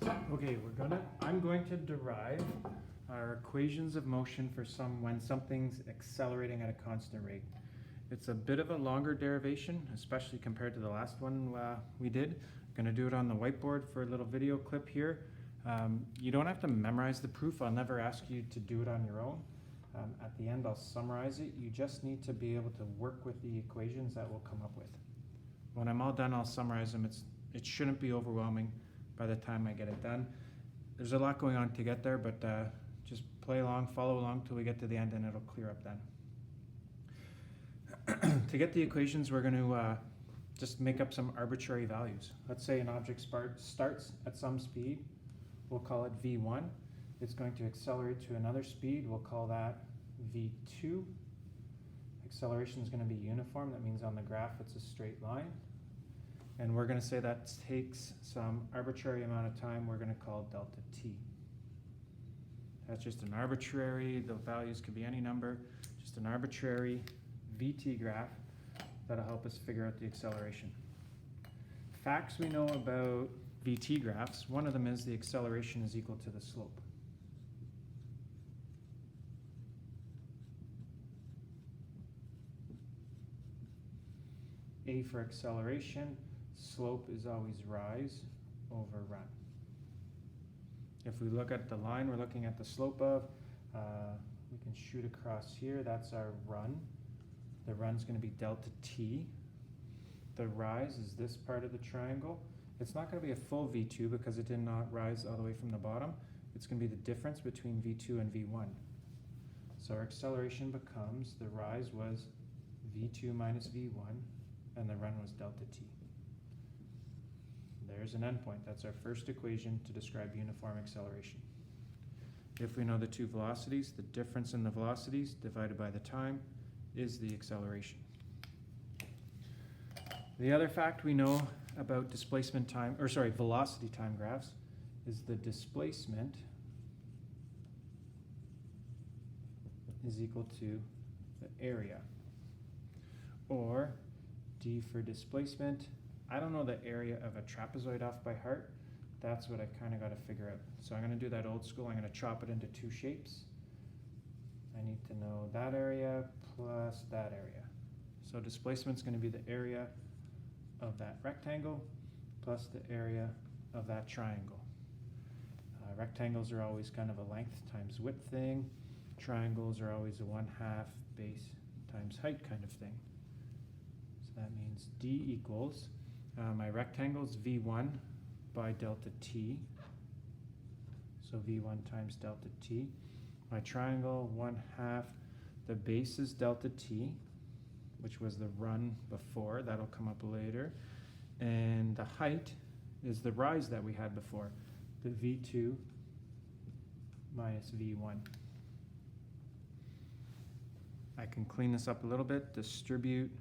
Okay, I'm going to derive our equations of motion for when something's accelerating at a constant rate. It's a bit of a longer derivation, especially compared to the last one we did. I'm going to do it on the whiteboard for a little video clip here. You don't have to memorize the proof. I'll never ask you to do it on your own. At the end, I'll summarize it. You just need to be able to work with the equations that we'll come up with. When I'm all done, I'll summarize them. It shouldn't be overwhelming by the time I get it done. There's a lot going on to get there, but just play along, follow along till we get to the end and it'll clear up then. To get the equations, we're going to just make up some arbitrary values. Let's say an object starts at some speed. We'll call it v1. It's going to accelerate to another speed. We'll call that v2. Acceleration is going to be uniform. That means on the graph it's a straight line. And we're going to say that takes some arbitrary amount of time we're going to call delta t. That's just an arbitrary, the values could be any number, just an arbitrary vt graph that'll help us figure out the acceleration. Facts we know about vt graphs, one of them is the acceleration is equal to the slope. A for acceleration, slope is always rise over run. If we look at the line we're looking at the slope of, we can shoot across here, that's our run. The run's going to be delta t. The rise is this part of the triangle. It's not going to be a full v2 because it did not rise all the way from the bottom. It's going to be the difference between v2 and v1. So our acceleration becomes, the rise was v2 minus v1, and the run was delta t. There's an endpoint. That's our first equation to describe uniform acceleration. If we know the two velocities, the difference in the velocities divided by the time is the acceleration. The other fact we know about velocity time graphs is the displacement is equal to the area, or d for displacement. I don't know the area of a trapezoid off by heart. That's what I kind of got to figure out. So I'm going to do that old school. I'm going to chop it into two shapes. I need to know that area plus that area. So displacement is going to be the area of that rectangle plus the area of that triangle. Rectangles are always kind of a length times width thing. Triangles are always a 1/2 base times height kind of thing. So that means d equals, my rectangle is v1 by delta t. So v1 times delta t. My triangle, 1/2, the base is delta t, which was the run before, that'll come up later. And the height is the rise that we had before, the v2 minus v1. I can clean this up a little bit, distribute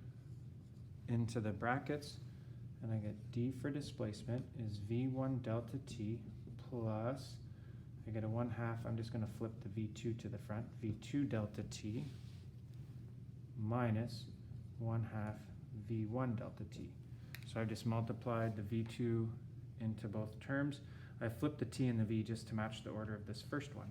into the brackets, and I get d for displacement is v1 delta t plus, I get a 1/2, I'm just going to flip the v2 to the front, v2 delta t minus 1/2 v1 delta t. So I've just multiplied the v2 into both terms. I flipped the t and the v just to match the order of this first one.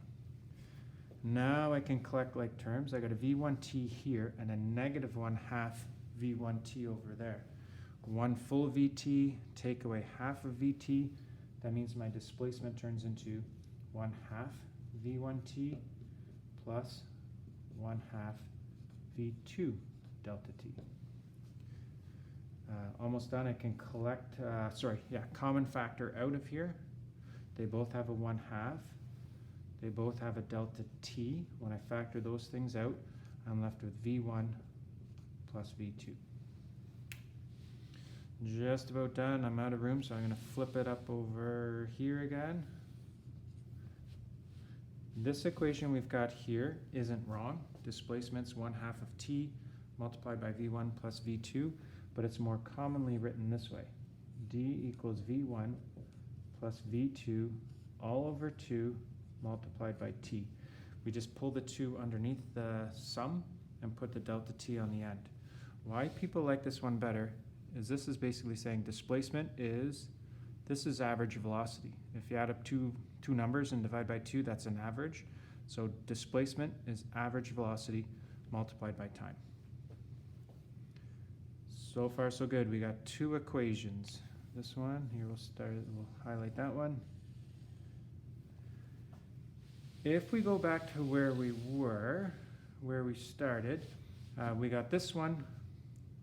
Now I can collect like terms. I got a v1t here and a negative 1/2 v1t over there. One full vt, take away half of vt, that means my displacement turns into 1/2 v1t plus 1/2 v2 delta t. Almost done. I can collect, common factor out of here. They both have a 1/2. They both have a delta t. When I factor those things out, I'm left with v1 plus v2. Just about done. I'm out of room, so I'm going to flip it up over here again. This equation we've got here isn't wrong. Displacement's 1/2 of t multiplied by v1 plus v2, but it's more commonly written this way. d equals v1 plus v2 all over 2 multiplied by t. We just pull the 2 underneath the sum and put the delta t on the end. Why people like this one better is this is basically saying displacement is This is average velocity. If you add up two numbers and divide by 2, that's an average. So displacement is average velocity multiplied by time. So far so good. We got 2 equations. This one, here we'll highlight that one. If we go back to where we started, we got this one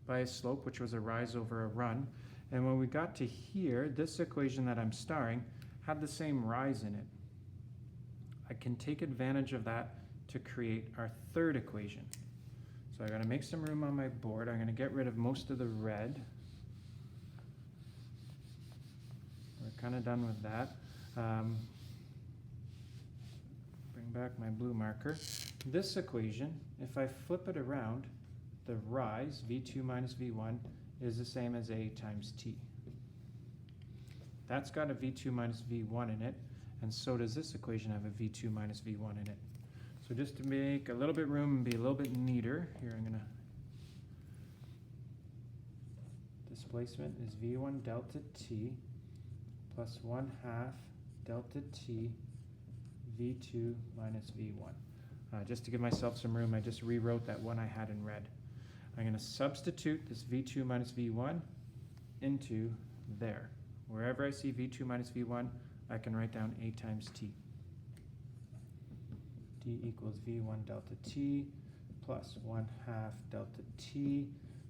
by a slope, which was a rise over a run. And when we got to here, this equation that I'm starring had the same rise in it. I can take advantage of that to create our third equation. So I gotta make some room on my board. I'm gonna get rid of most of the red. We're kind of done with that. Bring back my blue marker. This equation, if I flip it around, the rise, V2 minus V1, is the same as A times T. That's got a V2 minus V1 in it, and so does this equation have a V2 minus V1 in it. So just to make a little bit room and be a little bit neater, here I'm gonna, displacement is V1 delta T plus 1/2 delta T V2 minus V1. Just to give myself some room, I just rewrote that one I had in red. I'm going to substitute this V2 minus V1 into there. Wherever I see V2 minus V1, I can write down A times T. D equals V1 delta T plus 1/2 delta T.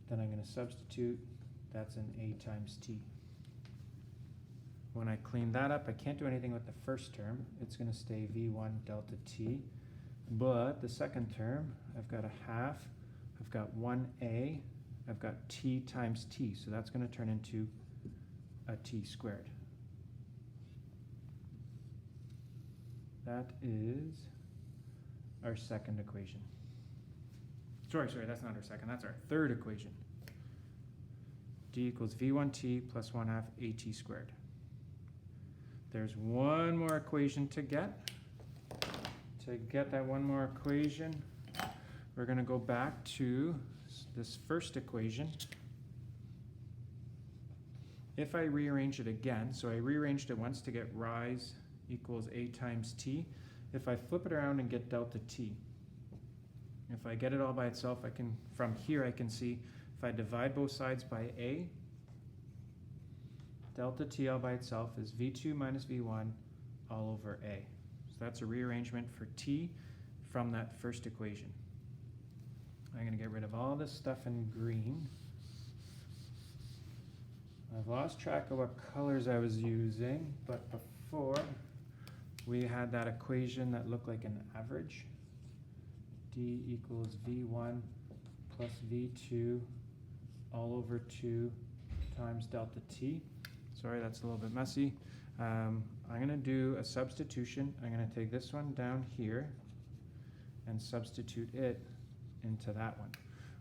Then I'm going to substitute, that's an A times T. When I clean that up, I can't do anything with the first term. It's going to stay V1 delta T. But the second term, I've got a half, I've got 1A, I've got T times T. So that's going to turn into a T squared. That is our second equation. Sorry, that's not our second, that's our third equation. D equals V1T plus 1/2 AT squared. There's one more equation to get. To get that one more equation, we're going to go back to this first equation. If I rearrange it again, so I rearranged it once to get rise equals A times T. If I flip it around and get delta T, if I get it all by itself, I can, from here I can see if I divide both sides by A, delta T all by itself is V2 minus V1 all over A. So that's a rearrangement for T from that first equation. I'm going to get rid of all this stuff in green. I've lost track of what colors I was using, but before we had that equation that looked like an average. D equals V1 plus V2 all over 2 times delta T. Sorry, that's a little bit messy. I'm going to do a substitution. I'm going to take this one down here and substitute it into that one.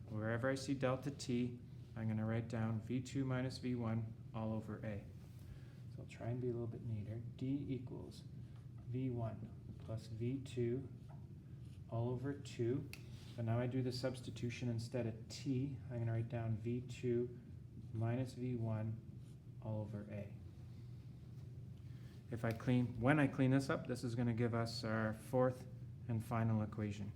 Wherever I see delta T, I'm going to write down V2 minus V1 all over A. So I'll try and be a little bit neater. D equals V1 plus V2 all over 2. So now I do the substitution instead of T. I'm going to write down V2 minus V1 all over A. When I clean this up, this is going to give us our fourth and final equation.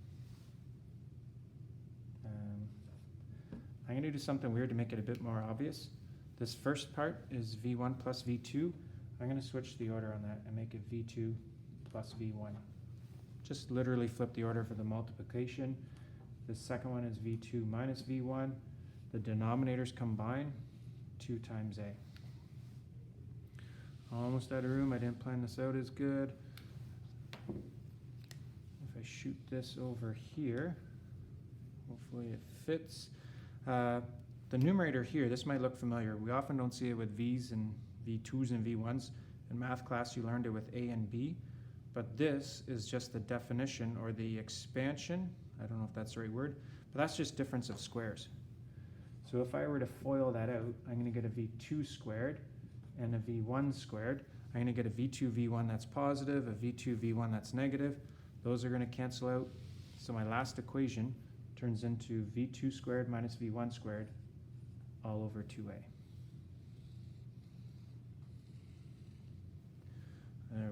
I'm going to do something weird to make it a bit more obvious. This first part is V1 plus V2. I'm going to switch the order on that and make it V2 plus V1. Just literally flip the order for the multiplication. The second one is V2 minus V1. The denominators combine, 2 times A. Almost out of room. I didn't plan this out as good. If I shoot this over here, hopefully it fits. The numerator here, this might look familiar. We often don't see it with V's and V2s and V1s. In math class, you learned it with A and B. But this is just the definition or the expansion. I don't know if that's the right word, but that's just difference of squares. So if I were to FOIL that out, I'm going to get a V2 squared and a V1 squared. I'm going to get a V2 V1 that's positive, a V2 V1 that's negative. Those are going to cancel out. So my last equation turns into V2 squared minus V1 squared all over 2A.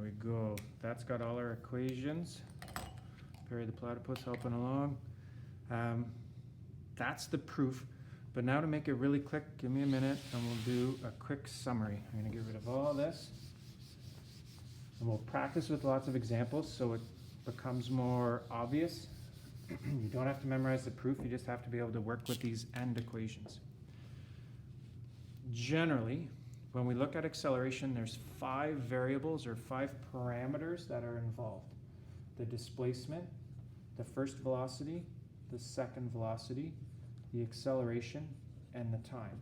we go. That's got all our equations. Perry the platypus helping along. That's the proof. But now to make it really quick, give me a minute and we'll do a quick summary. I'm going to get rid of all this. And we'll practice with lots of examples so it becomes more obvious. You don't have to memorize the proof, you just have to be able to work with these end equations. Generally, when we look at acceleration, there's 5 variables or 5 parameters that are involved. The displacement, the first velocity, the second velocity, the acceleration, and the time.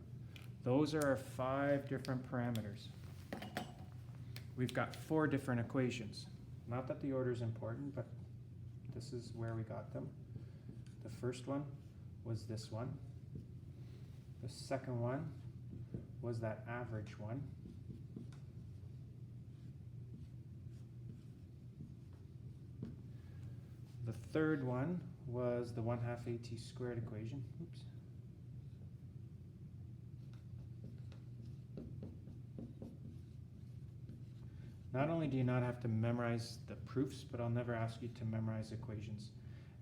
Those are our 5 different parameters. We've got 4 different equations. Not that the order is important, but this is where we got them. The first one was this one. The second one was that average one. The third one was the 1/2 AT squared equation. Oops. Not only do you not have to memorize the proofs, but I'll never ask you to memorize equations.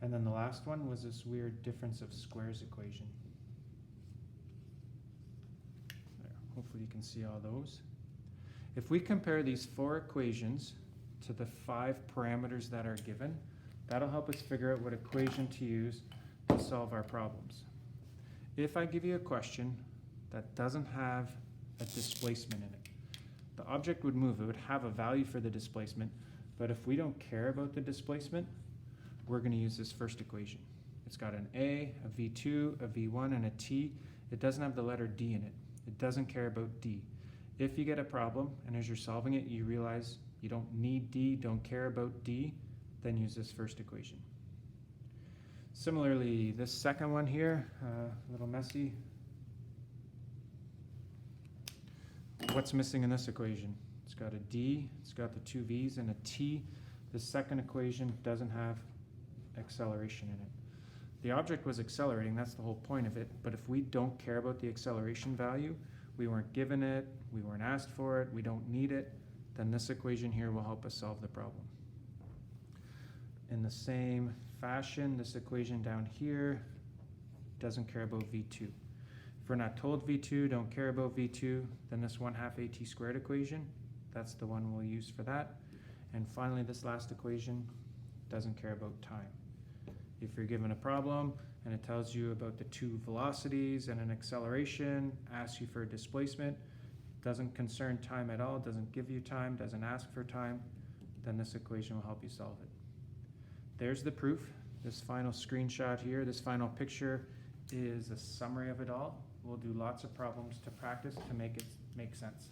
And then the last one was this weird difference of squares equation. There, hopefully you can see all those. If we compare these 4 equations to the 5 parameters that are given, that'll help us figure out what equation to use to solve our problems. If I give you a question that doesn't have a displacement in it, the object would move, it would have a value for the displacement, but if we don't care about the displacement, we're going to use this first equation. It's got an A, a V2, a V1, and a T. It doesn't have the letter D in it. It doesn't care about D. If you get a problem, and as you're solving it, you realize you don't need D, don't care about D, then use this first equation. Similarly, this second one here, a little messy. What's missing in this equation? It's got a D, it's got the 2 V's and a T. The second equation doesn't have acceleration in it. The object was accelerating, that's the whole point of it, but if we don't care about the acceleration value, we weren't given it, we weren't asked for it, we don't need it, then this equation here will help us solve the problem. In the same fashion, this equation down here doesn't care about V2. If we're not told V2, don't care about V2, then this 1/2 AT squared equation, that's the one we'll use for that. And finally, this last equation doesn't care about time. If you're given a problem and it tells you about the 2 velocities and an acceleration, asks you for a displacement, doesn't concern time at all, doesn't give you time, doesn't ask for time, then this equation will help you solve it. There's the proof. This final screenshot here, this final picture is a summary of it all. We'll do lots of problems to practice to make it make sense.